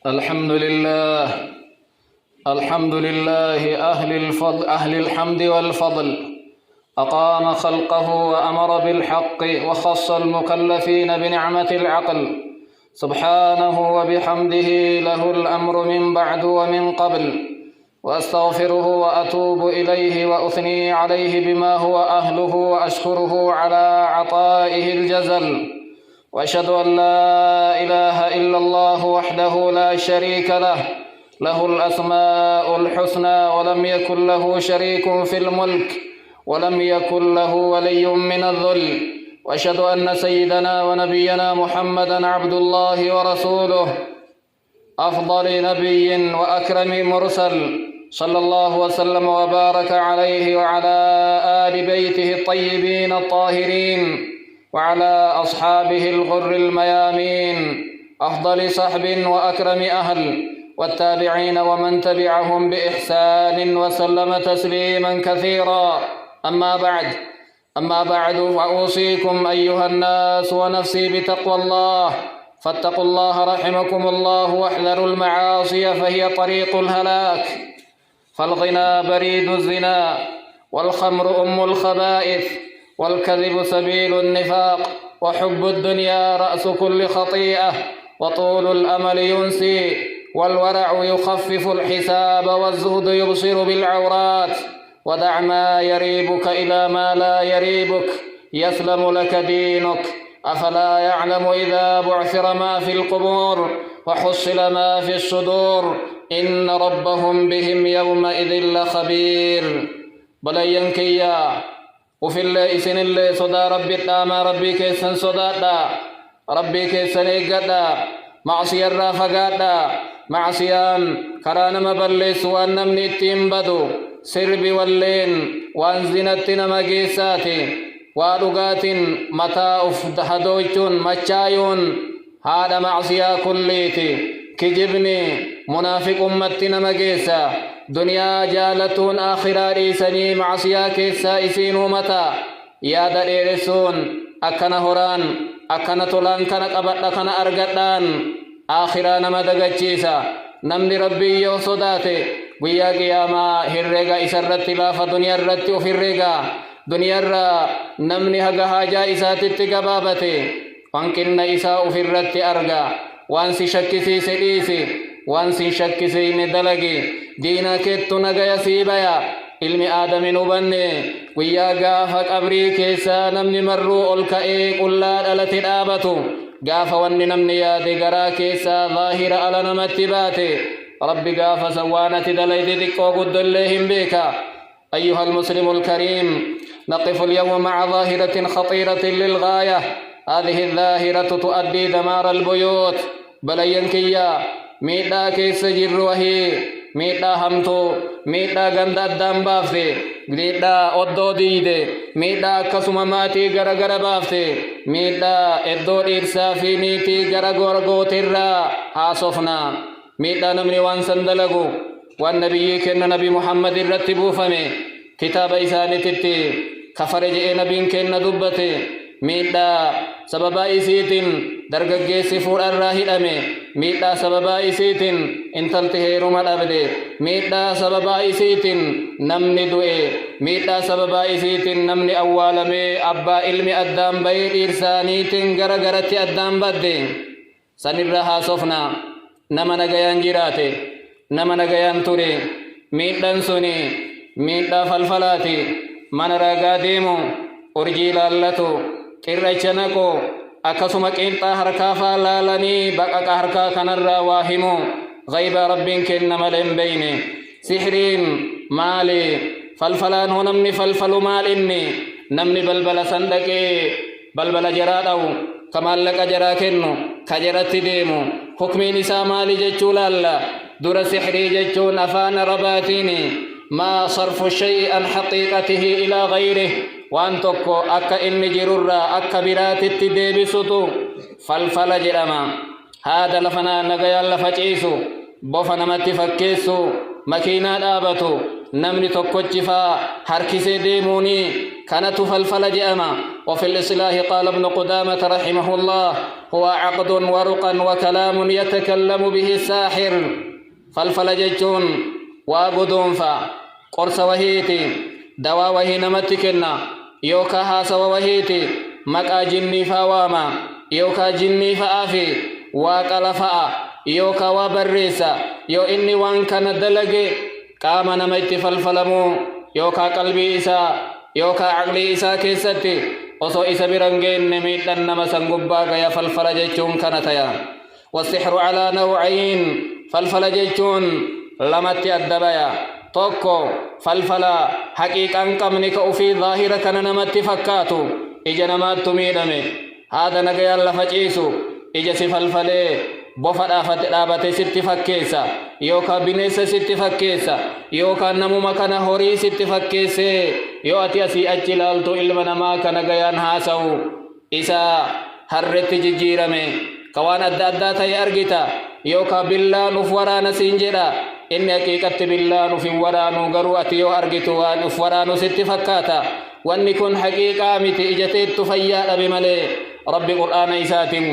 الحمد لله أهل الحمد والفضل. أقام خلقه وأمر بالحق وخص المكلفين بنعمة العقل سبحانه وبحمده، له الأمر من بعد ومن قبل، وأستغفره وأتوب إليه وأثني عليه بما هو أهله وأشكره على عطائه الجزل، وأشهد أن لا إله إلا الله وحده لا شريك له، له الأسماء الحسنى ولم يكن له شريك في الملك ولم يكن له ولي من الذل، وأشهد أن سيدنا ونبينا محمدًا عبد الله ورسوله، أفضل نبي وأكرم مرسل، صلى الله وسلم وبارك عليه وعلى آل بيته الطيبين الطاهرين وعلى أصحابه الغر الميامين، أفضل صحب وأكرم أهل، والتابعين ومن تبعهم بإحسان وسلم تسليما كثيرا. أما بعد فأوصيكم أيها الناس ونفسي بتقوى الله، فاتقوا الله رحمكم الله، واحذروا المعاصي فهي طريق الهلاك، فالغنى بريد الزنا، والخمر أم الخبائث، والكذب سبيل النفاق، وحب الدنيا رأس كل خطيئة، وطول الأمل ينسي، والورع يخفف الحساب، والزهد يبصر بالعورات. ودع ما يريبك إلى ما لا يريبك يسلم لك دينك. أفلا يعلم إذا بعثر ما في القبور وحصل ما في الصدور إن ربهم بهم يومئذ لخبير. بلينكيا وفي الله إسن الله صدا ربي التاما، ربي كيسن صدا ربي كيسن إيقادا، معصي الرافقادا، معصيان كران مبلس وان نمني التنبدو، سربي واللين وان زينتنا مقيساتي، وارغات متاؤف دهدوجون مچايون، هذا معصيا كليتي، كجبني منافق أمتنا مقيسا، دنيا جالتون آخرا ريسني معصيا كيسا إسينو متا، يادا ديرسون أكنا هران أكنا طولان كنا قبطنا كنا أرغتان، آخرا نما دغچيسا. نمني ربي يو صداته ويا قياما هرّيغا إسرت لاف دنيا الرت وفرّيغا دنيا الرّا نمني هغا حاجا إساتت قبابته، وانكن إساء فرّت أرغا، وانسي شكسي سليسي، وانسي شكسي ندلقي، دينا كتو نغا يسيبايا، علم آدم نبني، ويا غافا قبري كيسا نمني مرو الكئي قلا دلت الآبتو، غافا واني نمني يادي غرا كيسا ظاهر على نمتباتي، ربي غافا سوانة دليد دكو قد اللهم بيكا. أيها المسلم الكريم، نقف اليوم مع ظاهرة خطيرة للغاية. هذه الظاهرة تؤدي دمار البيوت. بلينكيا ميدا كيس جر وهي ميدا همتو ميدا غندا دامبافته ميدا أدو ديده ميدا كسمماتي غرا غرا بافته ميدا إدو إرسافي نيتي غرا غرغو ترى هاسوفنا ميدا نمني وان سندلغو والنبي كن نبي محمد الرتبو فمي كتاب إساني تتي كفرج نبي كن دبته ميدا سببا إسيتين درغغيسي فور الراهدامي ميدا سببا إسيتين انتلته روما الأبدي ميدا سببا إسيتين نمني دوئي ميدا سببا إسيتين نمني أولامي أبا علمي أدام بير إرسانيتين غرغرتي أدام بدي سنرها صفنا نما نغيان جيراتي نما نغيان توري ميدان سوني ميدا فلفلاتي من رغا ديمو أرجي لالتو قرچنکو اکسما قینطا حرکا فالالنی بقا حرکا کنرا واهمو غیب ربین کنملن بیني سحرين مالي فلفلان هو نمني فلفل مال إني نمني بلبل صندقي بلبل جرادو كمال لك جراكنو كجرات ديمو حكمي نساء مالي جتشو لالا در سحري جتشون أفان رباتيني ما صرف الشيء عن حقيقته إلى غيره وان تكو أكا إني جرر أكا برات التدبسطو فالفل جرما هذا لفنا نغيال لفجيسو بوفنا متفكيسو مكينة آبتو نمني تكو جفا حركسي ديموني كانت فلفل جأما. وفي الإصلاح قال ابن قدامة رحمه الله هو عقد ورقا وكلام يتكلم به الساحر. فلفل جتون وقدون فا قرص وهيتي دوا وهي نمتكنا يوكا هاس وهيتي مكا جني فاواما يوكا جني فآفي واقل فآ يوكا وبريسا يو إني وان كان دلقي قام نمت فلفلمو يوكا قلبي إسا يوكا عقلي إسا كيستي وصو إسا برنجين نميدن نمسن قباقا يا فلفل جيتون كانتيا. والسحر على نوعين فلفل جيتون لمتي الدبايا توكو فلفلا حقيقا قمنك وفي ظاهرة كان نمتي فكاتو إجا نمات تميدمي هذا نقيا لفجيسو إجا سفلفلي بفدا فتلابتي ست فكيسا يوكا بنيس ست فكيسا يوكا نمو مكان هوري ست فكيسي يواتي أسي أجلالتو إلمنا ما كان غيان هاسو إسا هرت ججيرمي كوان أدى تي أرغتا يوكا بالله نفورانا سنجدا إن حقيقة بالله نفي ورانو غرواتي يو أرغتو ونفورانا ست فكاتا وانكن حقيقة متي إجتيت فيا بملي رب قرآن إساتم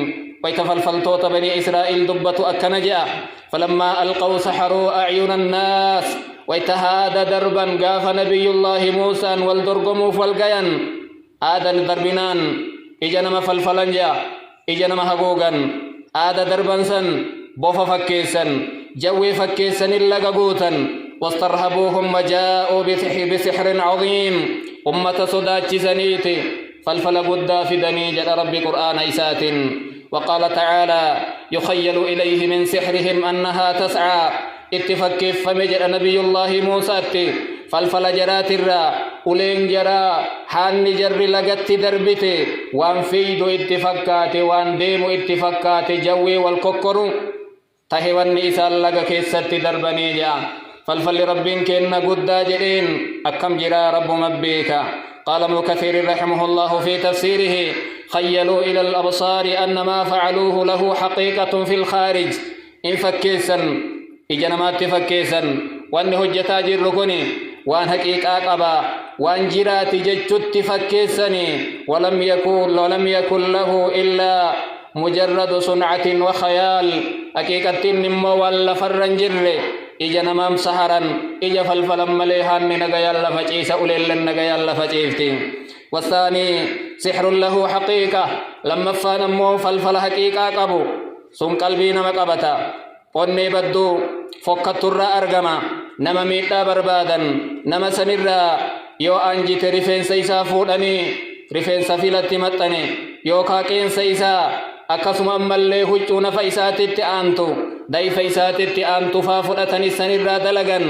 ويتفلفلتوت بني إسرائيل دبة أكنجا فلما ألقوا سحروا أعين الناس ويتهاد دربا قاف نبي الله موسى والدرقموف والقيان آدن دربنان إجنما فلفلنجا إجنما هقوغا آد دربا سن بوف فكيسا جوي فكيسا اللقبوتا واسترهبوهم وجاءوا بسحر عظيم أمة صداتش سنيتي فلفل قد في دنيج رب قرآن إسات. وقال تعالى يخيل إليه من سحرهم أنها تسعى اتفكف فمجر نبي الله موسى فلفل جرات الرا أولين جرا حان جر لغت دربتي وان فيد اتفكات وان ديم اتفكات جوي والككر تهوان إسال لغا كيست دربني جا فلفل ربين كن قد جرين أكم جرا رب مبيكا. قال ابن كثير رحمه الله في تفسيره خيلوا إلى الأبصار أن ما فعلوه له حقيقة في الخارج إن فكيسا إجنمات فكيسا وأن هجتا جركني وأن حقيقة قبا وأن جرات ججت فكيسني ولم يكن له إلا مجرد صنعة وخيال حقيقة نمو ولا فرنجر إجا نمام سهرا إجا فلفلا مليهان نغيا لفجيس أوليل نغيا لفجيفتين. والثاني سحر له حقيقة لما فانمو فلفل حقيقة قبو سن قلبي نما قبتا قني بدو فكت الرا أرغما نما ميتا بربادا نما سنرا يو أنجي رفين سيسا فودني رفين سفيلة متني يو كاكين سيسا أكسم أمالي هجون فايساتي آنتو داي فايساتي آنتو فافرتني سنرا دلغن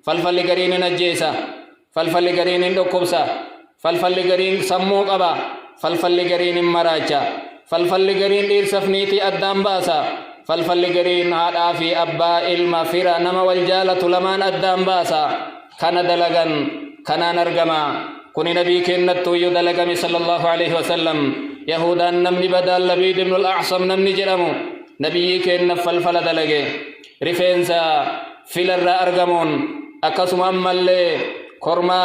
فلفل غرين نجيسا فلفل غرين دكوبسا فلفل غرين سمو قبا فلفل غرين مراجا فلفل غرين دير سفنيتي أدام باسا فلفل غرين هذا في أبا المغفرة نما والجالة لمان أدام باسا كان دلغن كان نرغما كوني نبي كنتو يدلغمي صلى الله عليه وسلم يهودا نمني بدال لبيد بن الأعصم نمني جرمو نبي كن فلفل دلغي رفنسا فيلر أرغمون أكسم أمالي كرما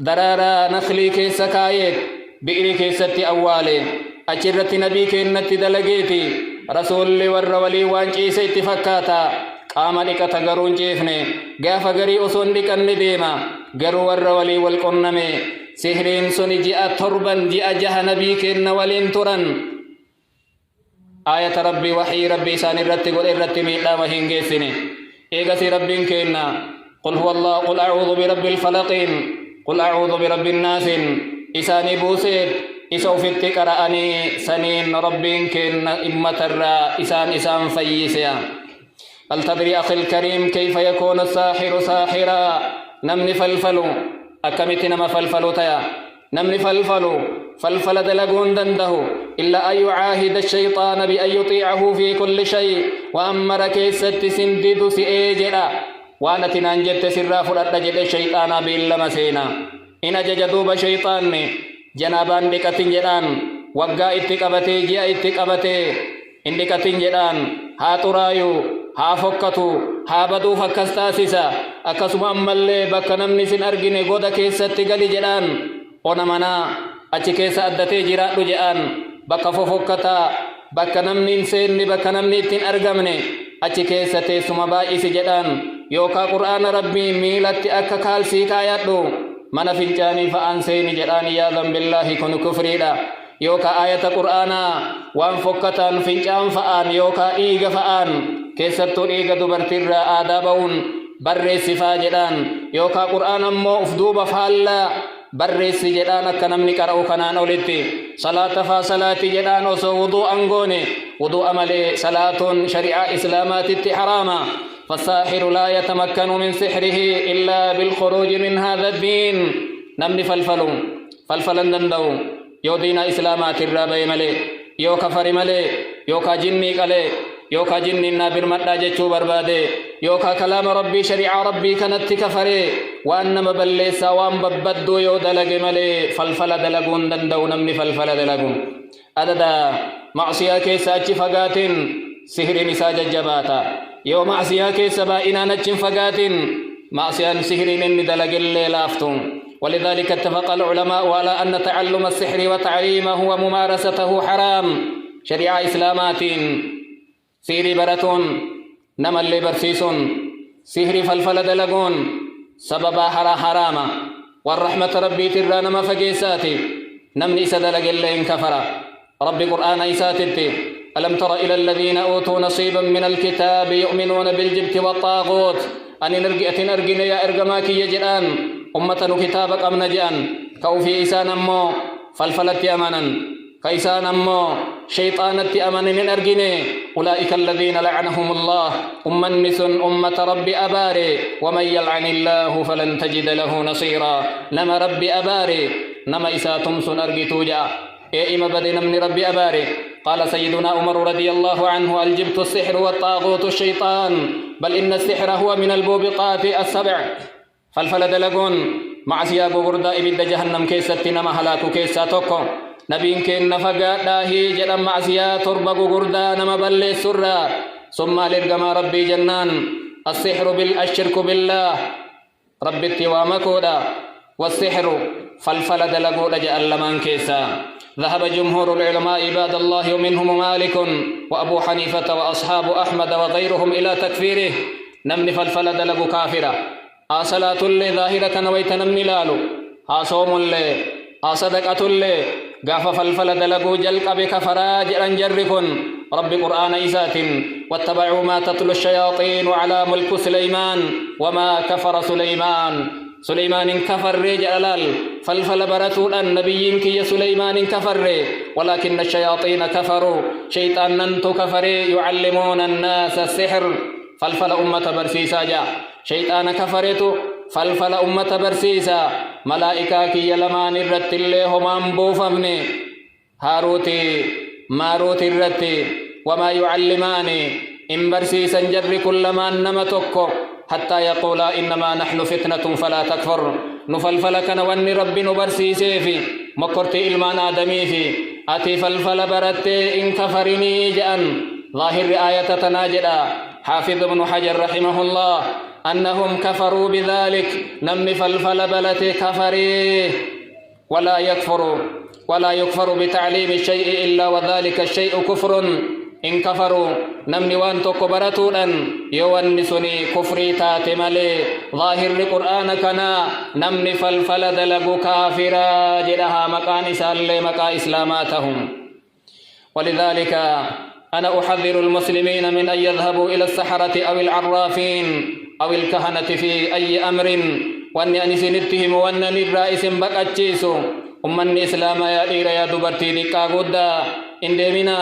درارا نخلي كيسا كايت بئري كيستي أوالي أجرت نبي كنت دلغيتي رسول والرولي وانجي سيتي فكاتا قام لك تغرون جيفني غاف غري أسون لكن ديما غرو والرولي والقنمي سهرين سني جاء تربا جاء جه نبي كن ولين ترن آية ربي وحي ربي سان الرتب والرتب ميلا وهنجسني إيغسي ربي كنا قل هو الله قل أعوذ برب الفلقين قل أعوذ برب الناس إساني بوسيد إسوفت قرأني سنين ربي كنا إمة الرا إسان فيسيا. هل تدري أخي الكريم كيف يكون الساحر ساحرا نمني فلفلو أكمت نما فلفلو تيا نمني فلفل دلقون دنده إلا أن يعاهد الشيطان بأن يطيعه في كل شيء وأمر كيست سندد سئجرا وانا تنانجت سرا فرد جد الشيطان بإلا مسينا إن جدوب شيطان جنابان دكتين جدان وقا اتقبتي جاء اتقبتي إن دكتين جدان هاترايو ها فكتو ها بدو فكستاسسا أكسم أمالي بك نمني سن أرغني قد كيست قلي جدان onamana achi keessa addatee jiraadhu jedhan bakka fofokkataa bakka namni hin seenne bakka namni ittiin argamne achi keessa teessuma baay'isi jedhan yookaa qur'aana rabbii miilatti akka kaalsii kaayadhu mana fincaanii fa'aan seeni jedhaan yaadan billaahi kun kufriidha yookaa ayata qur'aanaa waan fokkataan fincaan fa'aan yookaa dhiiga fa'aan keessattuu dhiiga dubartiirraa aadaa ba'uun barreessifaa jedhaan yookaa qur'aan ammoo uf duuba faallaa barreessi jedhaan akka namni qara'u kanaan olitti salaata faa salaati jedhaan osoo wuduu'an goone wuduu'a malee salaatuun shari'aa islaamaatitti haraama فالساحر لا يتمكن من سحره إلا بالخروج من هذا الدين نمني فلفلن دندو يو دين إسلامات الرابي ملي يو كفر ملي يو كجني قلي يو كجني نابر مدى جيشو بربادي يو كلام ربي شريعة ربي كانت كفري وأنما بلسا وان ببدو يو دلق ملي فلفل دلقون دندو نمني فلفل دلقون أددا معصية كيسا فقات سحر نساج الجباتا يو معصية كيسا بائنا نجم فقات معصية سحر إني دلق اللي لافتون ولذلك اتفق العلماء على أن تعلم السحر وتعليمه وممارسته حرام شريعة إسلامات سيري براتون نما اللي برسيسون سحر فلفل دلقون سببا حراما والرحمة ربي ترى نما فقيساتي نمني سدلق اللي انكفر ربي قرآن إيساتي ألم تر إلى الذين أوتوا نصيبا من الكتاب يؤمنون بالجبت والطاغوت أن نرجئة يا إرجماكي يجران أمة كتابك أمن جان كوفي إسان أمو فالفلت أمنا كيسان أمو شيطانت أمن أرجني أولئك الذين لعنهم الله أمنس أمة رب أباري ومن يلعن الله فلن تجد له نصيرا نما رب أباري نما إساتم سن أرجتوجا إما بدنا من رب أباري قال سيدنا عمر رضي الله عنه الجبت السحر والطاغوت الشيطان بل إن السحر هو من الموبقات السبع فالفل دلقون معصية غردا إبد جهنم كيسة نما هلاكو كيسة توكو نبين كين نفقا داهي جرم معصية تربق غردا نما بل سرا ثم لرقما ربي جنان السحر بالأشرك بالله ربي التوامكودا والسحر فالفل دلقو لجأل لمن كيسة ذهب جمهور العلماء عباد الله ومنهم مالك وأبو حنيفة وأصحاب أحمد وغيرهم إلى تكفيره نمن فالفل دلقو كافرة صلاة اللي ظاهرة نويت نمني لالو صوم اللي صدقة اللي قاف فلفل دلقو جلق بكفراج أنجركن رب قرآن إيسات واتبعوا ما تتلو الشياطين على ملك سليمان وما كفر سليمان كفر جلال فلفل برسول النبي كي سليمان كفر ولكن الشياطين كفروا شيطان ننتو كفر يعلمون الناس السحر فلفل أمة برسيسا جاء شيطان كفرتو فلفل أمة برسيسا ملائكة كي يلمان الرت اللي همان بوفمني هاروتي ماروتي الرتي وما يعلماني إن برسيسا جر كل ما نمتكو حتى يقولا إنما نحن فتنة فلا تكفر نفلفلك نوان رب نبرسيسي في مكرتي إلمان آدمي في أتي فلفل برتي إن كفرني جأن ظاهر آية تناجدا حافظ ابن حجر رحمه الله أنهم كفروا بذلك نم فلفل بلت كفري ولا يكفر بتعليم الشيء إلا وذلك الشيء كفر إن كفروا نمني وان تكبرتون يوانسني كفري تاتمالي ظاهر القرآن كنا نمني فلفل دلقوا كافرا جلها مكان سالي مكا إسلاماتهم ولذلك أنا أحذر المسلمين من أن يذهبوا إلى السحرة أو العرافين أو الكهنة في أي أمر وأن أنسنتهم وأن الرئيس بكتشيسو أمني إسلام يا إيرا يا دبرتي ديكا غدا إن ديمنا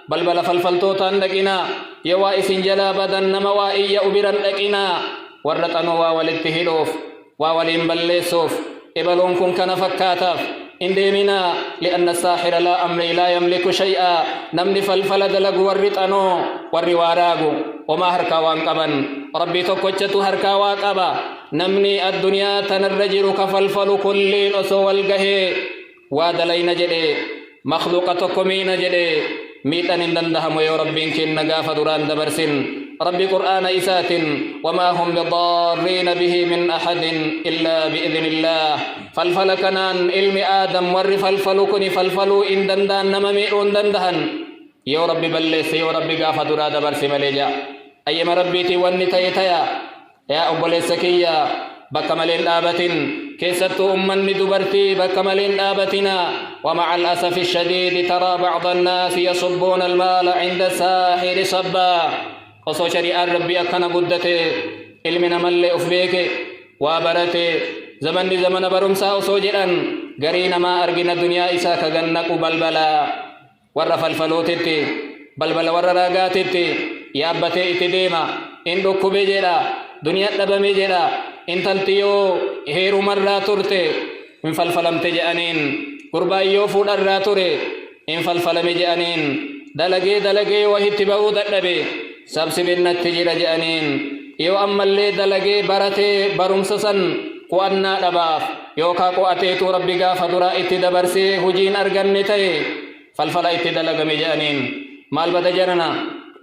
بل فلفلتوتان لكنا يوائس جلا بدن نموائي أبرا لكنا ورطنوا والاتهلوف وولين بلسوف إبلونكم كان فكاتف إن ديمنا لأن الساحر لا أمري لا يملك شيئا نمني فلفل دلق ورطنو ورواراغو وما هركا وانقبا ربي تكوچتو هركا واقبا نمني الدنيا تنرجر كفلفل كلين أسو والقهي وادلين جدي مخلوقة كمين جدي ميتان دندهم يا ربين كن نغاف دران دبرسن ربي قرآن إسات وما هم بضارين به من أحد إلا بإذن الله فالفلكنان علم آدم ور فالفلكن فالفلو إن دندان نممئون دندهن يا ربي بلس يا ربي قافة راد برس مليجا أيما ربيتي ونتيتيا يا أبو السكية بكمل آبة كيست أمني دبرتي بكمل آبتنا ومع الأسف الشديد ترى بعض الناس يصبون المال عند الساحر صبا وصو شريعة ربي أكنا قدتي علمنا ملي أفبيك وابرتي زمن برمسا وصو جران قرين ما أرقنا الدنيا إساك غنق بلبلا ورف الفلوتتي بلبلا ور راقاتتي يابتي اتديما إن ركو بجرا دنيا دبمي جرا إن تلتيو هيرو مرة ترتي إن فالفلم تجأنين قربايو فود الراتوري إن فالفلم جأنين دلقي وهي تبعو دلبي سبسبين التجير جأنين يو أما اللي دلقي برتي برمسسن قوانا دباف يوكا قواتيتو ربي غافة درا اتدبرسي هجين أرغنتي فالفلا اتدلق مجأنين مال بدجرنا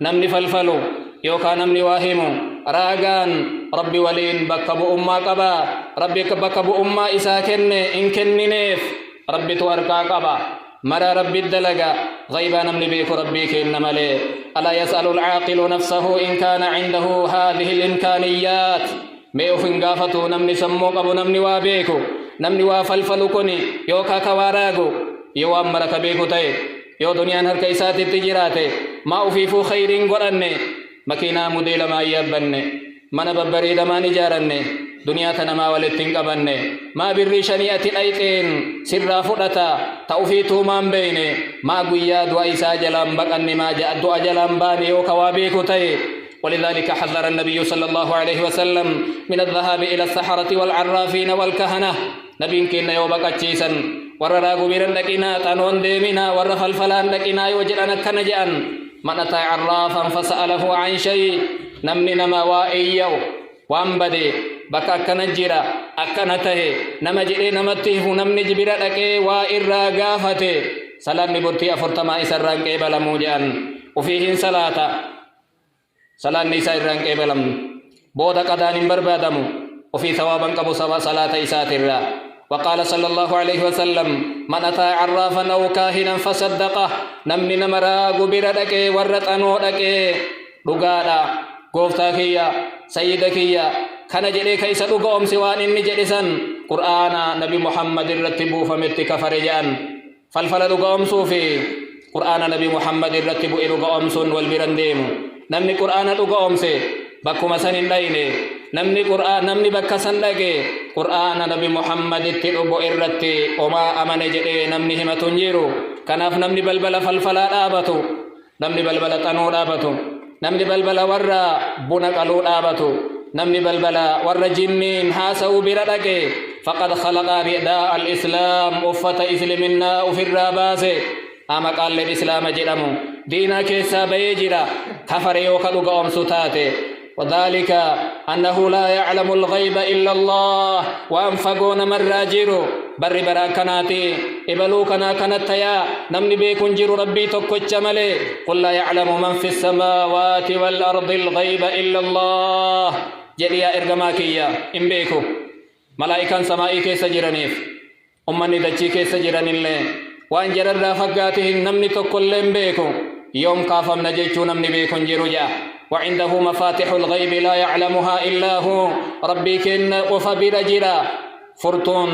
نمني فالفلو يوكا نمني واهمو راغان ربي ولين بكبو أمّا قبا ربي بكبو أمّا إساكن إن كننيف ربي توركا قبا مرا ربي الدلقا غيبا نمني بيك ربي كإنما لي ألا يسأل العاقل نفسه إن كان عنده هذه الإمكانيات ميوفن غافتو نمني سمو قبو نمني وابيكو نمني وافلفلو كني يوكا كواراغو يو أمرك بيكو تاي يو دنيا هركا إساتي تجيراتي ما أفيفو خيرين قراني مكينا مديل ما يبني من ببريد ما نجارني دنيا تنما ولتين قبني ما بالريشانية أيقين سر فرطا توفيتو من بيني ما قويا دوا إسا جلام بقني ما جاء دوا جلام باني وكوابيكو تي ولذلك حذر النبي صلى الله عليه وسلم من الذهاب إلى السحرة والعرافين والكهنة نبين كينا يوبك أتشيسا ورراغو بيرن لكنا تنون ديمنا ورفل فلان لكنا يوجرنا كنجأن من أتى عرافا فسأله عن شيء نمني نما وائيو وانبدي بكا كنجرا أكنته نمجري نمتيه نمني جبرا لكي وائرا غافته سلام نبرتي أفرتما إسران قبل موجان وفيه صلاة سلام نساء إران قبل بودا قدان بربادمو وفي ثوابا قبو سوا صلاة إساترا وقال صلى الله عليه وسلم من أتى عرافا أو كاهنا فصدقه نمني نمرا قبر لكي ورطنو لكي رقادا قوفتا كيا سيدا كيا كان جلي كيسا رقوم سوان إني جلسا قرآن نبي محمد الرتبو فمتك فرجان فالفل رقوم صوفي قرآن نبي محمد الرتبو رقوم سن والبرنديم نمني قرآن رقوم سي بكو مسن الليني نمني قرآن نمني بكسن لكي قرآن نبي محمد التلبو إرتي وما أمن جلي نمني هم تنجيرو كناف نمني بلبل فالفلا آبتو نمني بلبل تنو آبتو نمني بلبل ورّا بنك ألو آبتو نمني بلبل ورّا جنين هاسو بردك فقد خلق رداء الإسلام أفت إسلامنا وفي الراباسي أما قال الإسلام جرمو دينا كيسا بيجرا كفر يوكدو قوم ستاتي وذلك أنه لا يعلم الغيب إلا الله وأنفقون من راجرو بر براكناتي إبلوكنا كانت يا نمني بيكون جيرو ربي تكوچ ملي قل لا يعلم من في السماوات والأرض الغيب إلا الله جريا إرغماكيا إن بيكو ملائكة سمائي كيس جيرانيف أمني دجي كيس جيران الله وأن جرر فقاته نمني تكل بيكو يوم كافم نجيشو نمني بيكون جيرو جا وعنده مفاتح الغيب لا يعلمها إلا هو ربي كن وفبر جرا فرطون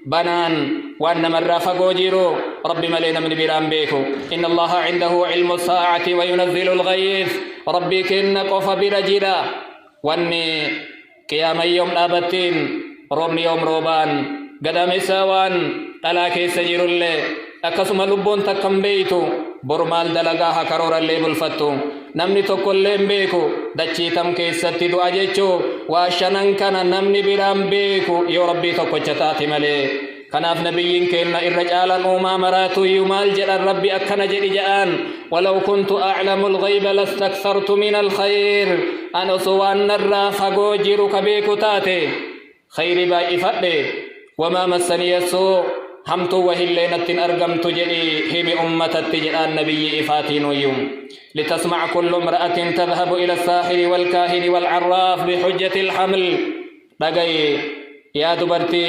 بنان وأن مرة فقوجيرو ربي ملينا من بيران بيكو إن الله عنده علم الساعة وينزل الغيث ربي كن وفبر جرا وأني قيام يوم أبتين رومي يوم روبان قدام سوان تلاكي سجر الله أكسم لبون تكم بيتو برمال دلقاها كرورا اللي بالفتو نمني تقول بيكو دچي تم كيستي دعا جيچو واشنن كان نمني برام بيكو يو ربي تقوچتاتي ملي كناف نبيين كينا الرجالا وما مراتو يمال جل ربي أكنا جل جآن ولو كنت أعلم الغيب لاستكثرت من الخير أنا سوان نرى فقو جيرو كبيكو تاتي خير باي فدي وما مسني السوء همتو وهلينة أرقمت جلي هم أمة التجران نبي إفاتين ويوم لتسمع كل امرأة تذهب إلى الساحر والكاهن والعراف بحجة الحمل دقي يا دبرتي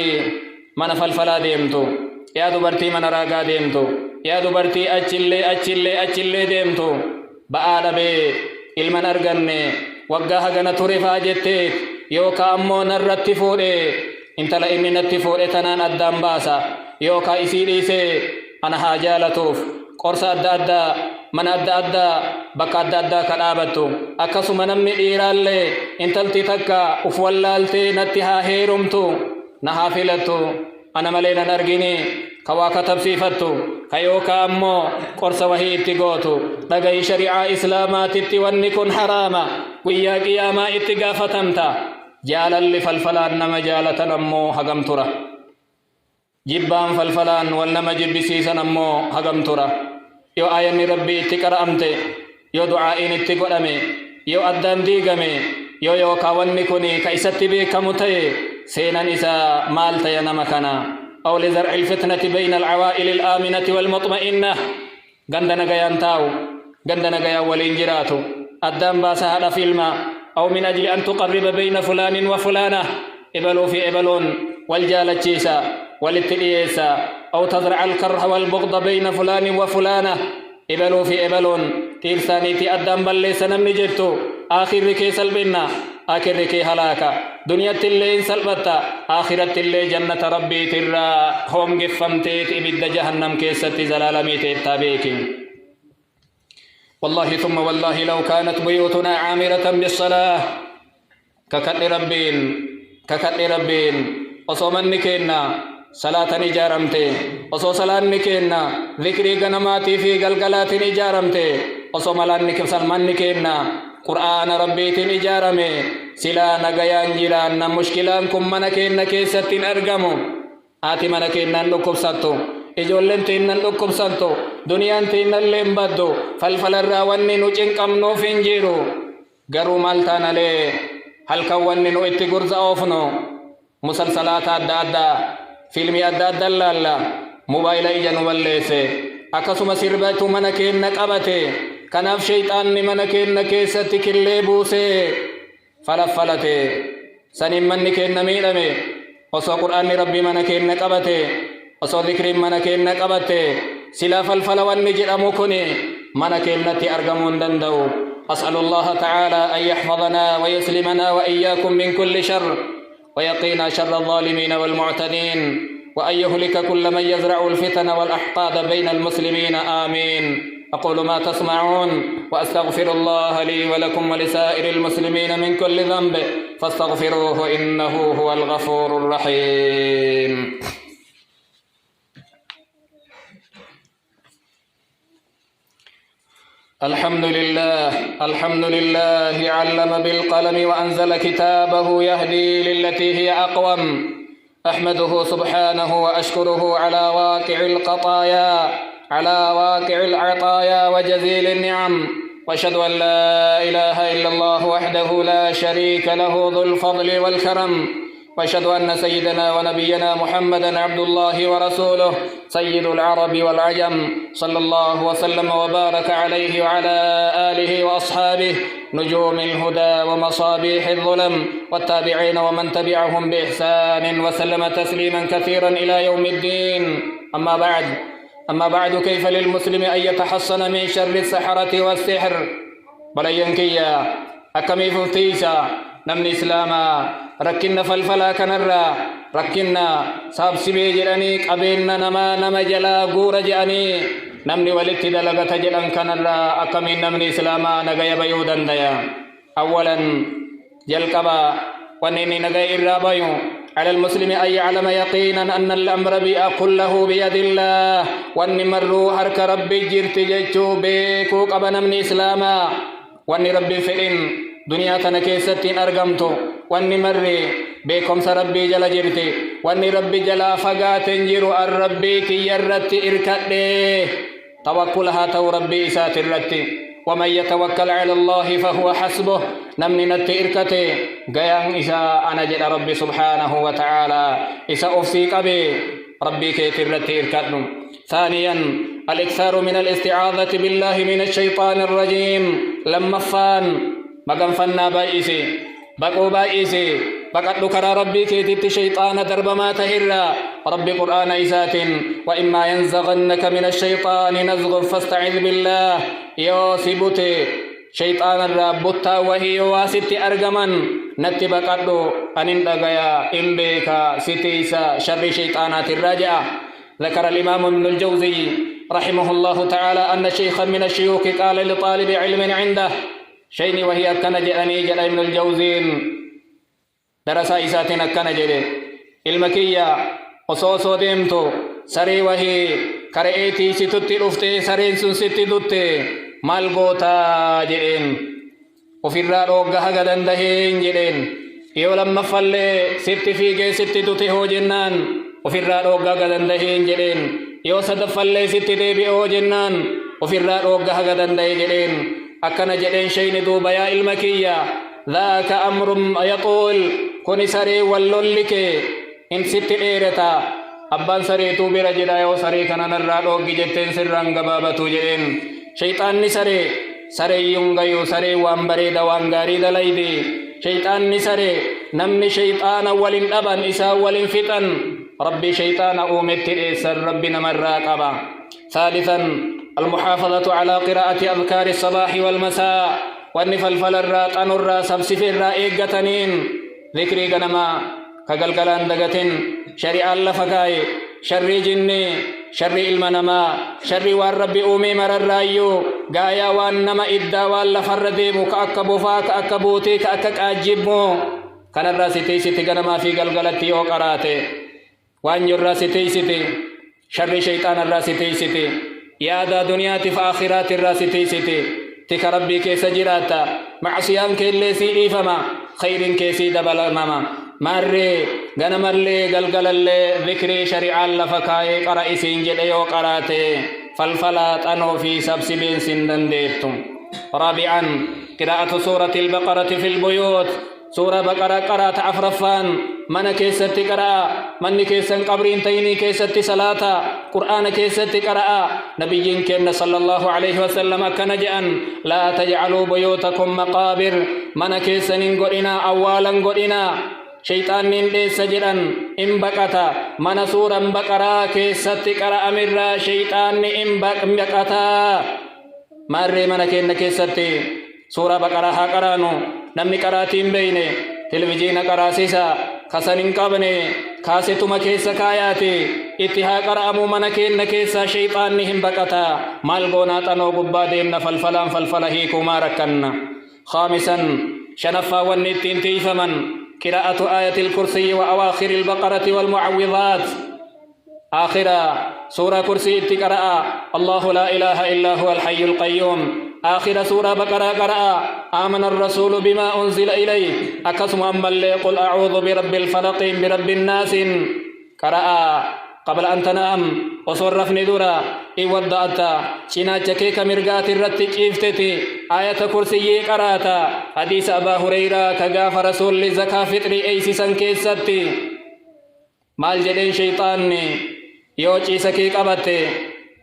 من فلفلا ديمتو يا دبرتي من راقا ديمتو يا دبرتي أجلي ديمتو بآل بي ilman arganne waggaa hagana ture faa jettee yookaa ammoo narratti fuudhe intala inni natti fuudhe tanaan addaan baasa yookaa isii dhiisee ana haa jaalatuuf qorsa adda addaa mana adda addaa bakka adda addaa ka dhaabattu akkasuma namni dhiiraallee intalti takka uf wallaaltee natti haa heerumtu na haa filattu ana malee nan argini kawaa katabsiifattu kayookaa ammoo qorsa wahii itti gootu dhagayi shari'aa islaamaatitti wanni kun haraama guyyaa qiyaamaa itti gaafatamta jaalalli falfalaan nama jaalatan ammoo hagam tura jibbaan falfalaan wal nama jibbisiisan ammoo hagam tura yoo aayanni rabbii itti qara'amte yoo du'aa'iin itti godhame yoo addaan diigame yoo yookaa wanni kun ka isatti beekamu ta'e seenan isaa maal ta'e nama kana أو لزرع الفتنة بين العوائل الآمنة والمطمئنة غندنا غيان تاو غندنا غيان والإنجراتو الدم باسها هذا فيلما أو من أجل أن تقرب بين فلان وفلانة إبلو في إبلون والجالة تشيسا والاتليسا أو تزرع الكره والبغض بين فلان وفلانة إبلو في إبلون تيرساني تي الدم بل ليس نمني جبتو آخر ركي سلبنا آخر ركي هلاكا دنيا تلين سلبتا آخرة تلين جنة ربي ترى هم قفمتيت إبد جهنم كيست زلالميت التابيكين والله ثم والله لو كانت بيوتنا عامرة بالصلاة ككت ربين وصومن نكينا صلاة نجارمتي وصو صلاة نكينا ذكري غنماتي في قلقلات نجارمتي وصوملان سلمان نكينا قرآن ربي تنجارمي سلا نغيان جيران مشكلان كم منكين كيستين أرغمو آتي منكين نلقب ساتو إجولن تين نلقب ساتو دنيان تين نلم بدو فالفل الراواني نوچن كم نو فنجيرو غرو مالتان لي هل كواني نو اتقرز اوفنو مسلسلات أدادا فيلمي أدادا لالا موبايل إجانو والليسي أكسو مسيرباتو منكين نقبتي kanaaf shayxaanni mana keenna keessatti killee buusee falafalate saniin manni keenna miidhame osoo qur'aanni rabbii mana keenna qabate osoo dhikriin mana keenna qabate silaa falfala wanni jedhamu kuni mana keennatti argamuu hin danda'u أسأل الله تعالى أن يحفظنا ويسلمنا وإياكم من كل شر ويقينا شر الظالمين والمعتدين وأن يهلك كل من يزرع الفتن والأحقاد بين المسلمين آمين أقول ما تسمعون وأستغفر الله لي ولكم ولسائر المسلمين من كل ذنب فاستغفروه إنه هو الغفور الرحيم الحمد لله علم بالقلم وأنزل كتابه يهدي للتي هي أقوم أحمده سبحانه وأشكره على واقع القطايا على واقع العطايا وجزيل النعم واشهد أن لا إله إلا الله وحده لا شريك له ذو الفضل والكرم واشهد أن سيدنا ونبينا محمدا عبد الله ورسوله سيد العرب والعجم صلى الله وسلم وبارك عليه وعلى آله وأصحابه نجوم الهدى ومصابيح الظلم والتابعين ومن تبعهم بإحسان وسلم تسليما كثيرا إلى يوم الدين أما بعد كيف للمسلم أن يتحصن من شر السحرة والسحر بلينكيا أكمي فتيسا نمني إسلاما ركنا فالفلا كنرا ركنا ساب سبي جراني قبلنا نما جلا غور جاني نمني ولدت دلغة جلان كنرا أكمي نمني إسلاما نغايا بيودان ديا أولا جلقبا ونيني نغايا إرابيو على المسلم أن يعلم يقينا أن الأمر كله بيد الله وأن مروا حرك ربي جرت جيتو بيكو قبنا من إسلاما وأن ربي فإن دنيا تنكيستين أرقمتو وأن مري بيكم سربي جل جرتي وأن ربي جلا فقات جيرو الربي كي يرت إركت توكلها تو ربي إسات الرتي ومن يتوكل على الله فهو حسبه نمني نتئركته قيان إسا أنا جد ربي سبحانه وتعالى إسا أفسيك أبي ربي كيتر نتئركتنم ثانيا الإكثار من الاستعاذة بالله من الشيطان الرجيم لما فان مقام فنا بايسي بقو بايسي بقد كرا ربي كيتت شيطان درب ما تهرا ربي قرآن إسات وإما ينزغنك من الشيطان نزغ فاستعذ بالله يوسبت شيطان الرابطة وهي واسط أرجمن نتبقدو أن دغيا إمبيكا ستيسا شر شيطانات الراجعة. ذكر الإمام ابن الجوزي رحمه الله تعالى أن شيخا من الشيوخ قال لطالب علم عنده شيني وهي كنج أني جل ابن الجوزين درس إساتنا كنجر المكية وصوصو ديمتو سري وهي كرئيتي ستتي رفتي سرين سنستي دوتي مالغوتا جرين وفي الرادو غهغا دندهين جرين يولم فلي ست فيجي ست دوتي هو جنان وفي الرادو غهغا دندهين جرين يو صدفلي ست ديبي هو جنان وفي الرادو غهغا دندهين جرين أكنا جرين شين دوبا يا المكية ذاك أمر يطول كوني سري واللولك إن ست إيرتا أبان سري توبي رجلا يو سري كان نرادو جتين سران غبابتو جرين شيطان سري سري يونغيو سري وامبري دوان غاري دلايدي شيطان سري نمني شيطان ولن أبان إسا ولن فتن ربي شيطان أومت إسر ربي نمراقبا. ثالثا المحافظة على قراءة أذكار الصباح والمساء والنفلفل الرات أنرى سبسفر رائقتنين ذكري غنما كغلغلان دغتين شريعة اللفقاي شر جني شر المنما شر والرب أومي مررايو غايا وانما إدى واللفر ديمو كأكبوفا كأكبوتي كأكاجبمو كان الراسي تيسي غنما في غلغلتي وقراتي وان الراسي تيسي شر شيطان الراسي تيسي يادا دنياتي فآخرات الراسي تيسي تك ربي كيس جراتا معصيان كيلي سيدي فما خير كيسي دبل ماما مري غنمرلي غلغللي ذكري شريعة لفكاي قرائسين جديو قراتي فالفلات أنو في سبسبين سندن ديتم. رابعا قراءة سورة البقرة في البيوت سورة بقرة قرات عفرفان من كيست قراء من كيسن قبرين تيني كيست صلاة قرآن كيست قراء نبي كن صلى الله عليه وسلم كنجأن لا تجعلوا بيوتكم مقابر من كيسن قرنا أولا قرنا شيطان ليس جرا إن بقتا من سورة بقرة كيست قراء مرة شيطان إن بقتا ماري من كن كيست سورة بقرة قرانو نمني قراتين بيني تلفزيون قراسيسا خسنين قبني خاستما كيسا كاياتي اتها قرامو من كن كيسا شيطان نهم بقتا مالغونا تنو قبا ديمنا فالفلان فالفلهيكو ماركنا. خامسا شنفا والنتين تيفمن قراءة آية الكرسي وأواخر البقرة والمعوذات. آخرا سورة كرسي اتقراء الله لا إله إلا هو الحي القيوم. آخر سورة بقرة قرأ آمن الرسول بما أنزل إليه أكسم أمبل قل أعوذ برب الفلق برب الناس قرأ قبل أن تنام وصرف ندورا إودعت شنا جكيك مرقات الرتك إفتتي آية كرسي قرأتا حديث أبا هريرة كغاف رسول لزكاة فطري أيسسا كيستي مال جدين شيطاني يوچي سكي قبتي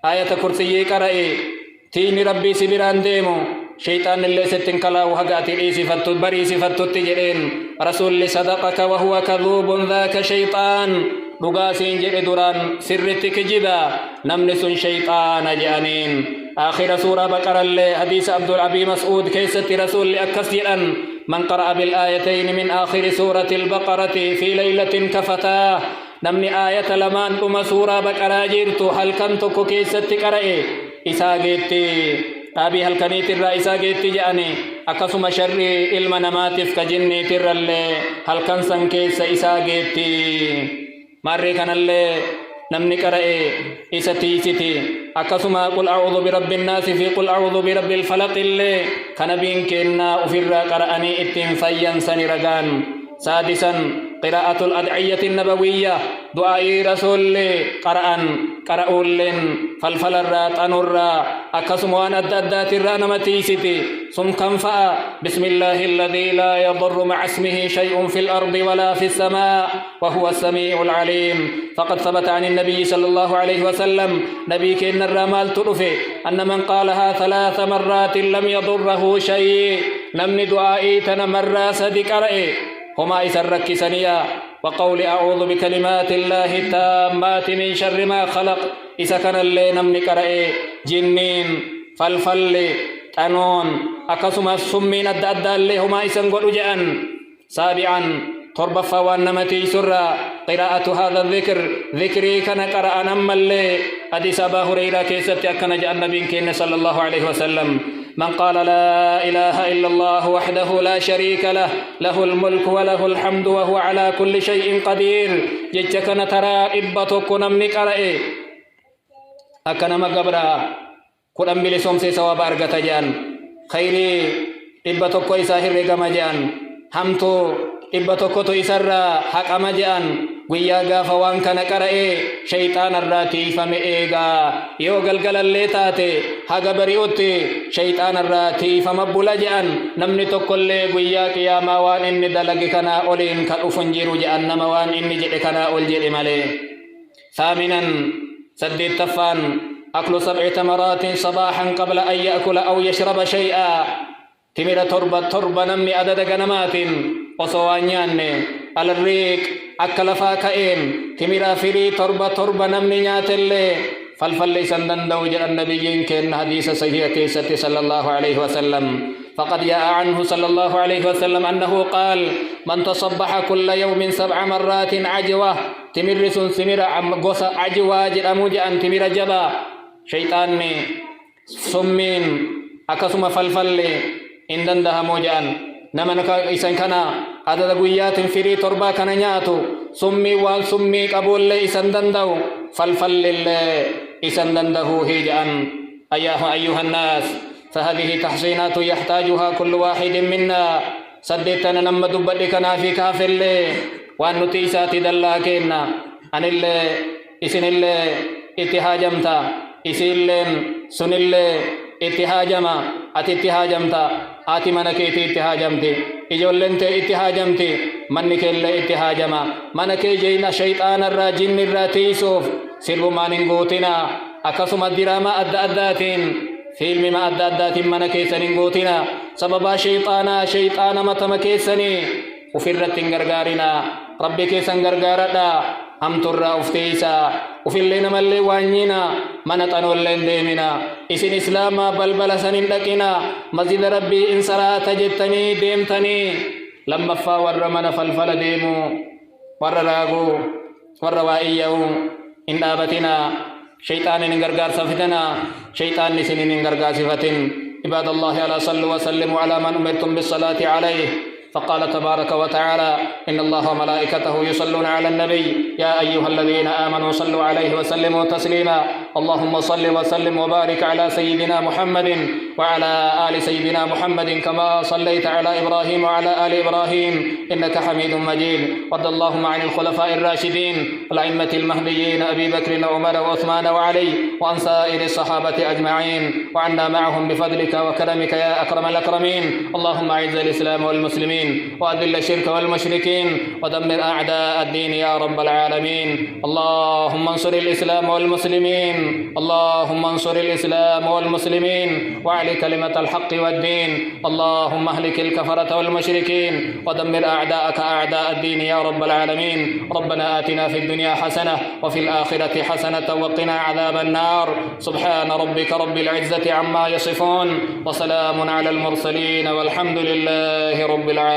آية كرسي قرأي تيني ربي سبران ديمو شيطان اللي ستن كلا وحقاتي إيسي فتو بريسي فتو تجرين رسول صدقك وهو كذوب ذاك شيطان رقاسين جئ دران سرتك جبا نمنس شيطان جانين. آخر سورة بقرة اللي حديث عبد العبي مسعود كيست رسول أكسيرا من قرأ بالآيتين من آخر سورة البقرة في ليلة كفتاه نمني آية لمان أم سورة بقرة جيرتو هل كنتك كيست قرأي إساقيتي أبي هل كنيت الرئيسة جيتي جاني أكسم شري إلما نماتف كجني ترالي هل كنسن كيس إساقيتي ماري كان اللي نمني كرأي إساتيسيتي أكسم قل أعوذ برب الناس في قل أعوذ برب الفلق اللي كان بين كنا أفر قرأني اتن فيا سنرغان. سادسا قراءة الأدعية النبوية دعاء رسول قرأوا لن فالفل الرات أنورا أكسموان الدادات الرانمتيسيتي ثم كنفأ بسم الله الذي لا يضر مع اسمه شيء في الأرض ولا في السماء وهو السميع العليم. فقد ثبت عن النبي صلى الله عليه وسلم نبي كإن الرمال تلفي أن من قالها 3 مرات لم يضره شيء. نمن دعائي تنمر صدق رأي هما إسرك سنيا. وقول أعوذ بكلمات الله التامات من شر ما خلق إسكن اللي نمن كرأي جنين فالفل أنون أكسما سمين الدأدى اللي هما إسنقل جأن. سابعا قرب فوان نمتي سرى قراءة هذا الذكر ذكري كان قرأ نم اللي أديس أبا هريرة كيست أكن جاء النبي كين صلى الله عليه وسلم من قال لا إله إلا الله وحده لا شريك له له الملك وله الحمد وهو على كل شيء قدير جتكن ترى إبتك نمني قرأ أكن مقبرا كن أمبلي سومسي سواب أرغة جان خيري إبتك إساهر رقم جان همتو إبتك تو إسر حقم جان guyyaa gaafa waan kana qara'ee shayxaana irraa tiifame eegaa yoo galgalallee taate haga bari'utti shayxaana irraa tiifama bula jedhan namni tokkollee guyyaa qiyaamaa waan inni dalage kanaa oliin ka dhufu hin jiru jedhan nama waan inni jedhe kanaa ol jedhe malee. ثامنا سديتفان أكل 7 تمرات صباحا قبل أن يأكل أو يشرب شيئا. تمر تربة نمني عدد غنمات وصوانيان على الريق أكل فاكئين تمر فري تربة نمني نياتل فالفل سندن دوج النبي كان حديث صحيح كيسة صلى الله عليه وسلم. فقد جاء عنه صلى الله عليه وسلم أنه قال من تصبح كل يوم 7 مرات عجوة تمر سمر قص عجوة جرموج أن تمر جبا شيطاني سمين أكسم فالفل إندن ده موجان نمنك إسان كنا عدد قويات فري تربا كنا نياتو سمي وان سمي قبول إسان دندو فالفل إسان دنده هيجان. أيها الناس فهذه تحسينات يحتاجها كل واحد منا. سديتنا لما دبدكنا في كافل وأن نتيسات دلاكينا أن اللي إسن اللي اتهاجمتا إسن سن اللي اتهاجما اتهاجمتا آتي منكيتي اتهاجمتي إجولنتي اتهاجمتي منك اللي اتهاجما منكي جينا شيطان الراجن الراتيسوف سلو ماننغوتنا أكسم الدراما أداتين فيلم ما أداتين منكي سننغوتنا سببا شيطانا متمكيسني وفرت غرغارنا ربك سنغرغاردا هم ترى أفتيسا وفي الليل ملي وانينا منطن اللين ديمنا إسن إسلاما بلبل سنين لكنا مسجد ربي إن سرا تجتني ديمتني لما فا ورمنا فالفل ديمو ورراغو وروائيو إن آبتنا شيطان نغرغار صفتنا شيطان نسنين نغرغار صفتن. عباد الله ألا صلوا وسلموا على من أمرتم بالصلاة عليه. فقال تبارك وتعالى إن الله وملائكته يصلون على النبي يا أيها الذين آمنوا صلوا عليه وسلموا تسليما. اللهم صل وسلم وبارك على سيدنا محمد وعلى آل سيدنا محمد كما صليت على إبراهيم وعلى آل إبراهيم إنك حميد مجيد. وارض اللهم عن الخلفاء الراشدين والأئمة المهديين أبي بكر وعمر وعثمان وعلي وعن سائر الصحابة أجمعين وعنا معهم بفضلك وكرمك يا أكرم الأكرمين. اللهم أعز الإسلام والمسلمين وأذل الشرك والمشركين ودمر أعداء الدين يا رب العالمين. اللهم انصر الإسلام والمسلمين اللهم انصر الإسلام والمسلمين وأعل كلمة الحق والدين. اللهم اهلك الكفرة والمشركين ودمر أعداءك أعداء الدين يا رب العالمين. ربنا آتنا في الدنيا حسنة وفي الآخرة حسنة وقنا عذاب النار. سبحان ربك رب العزة عما يصفون وسلام على المرسلين والحمد لله رب العالمين.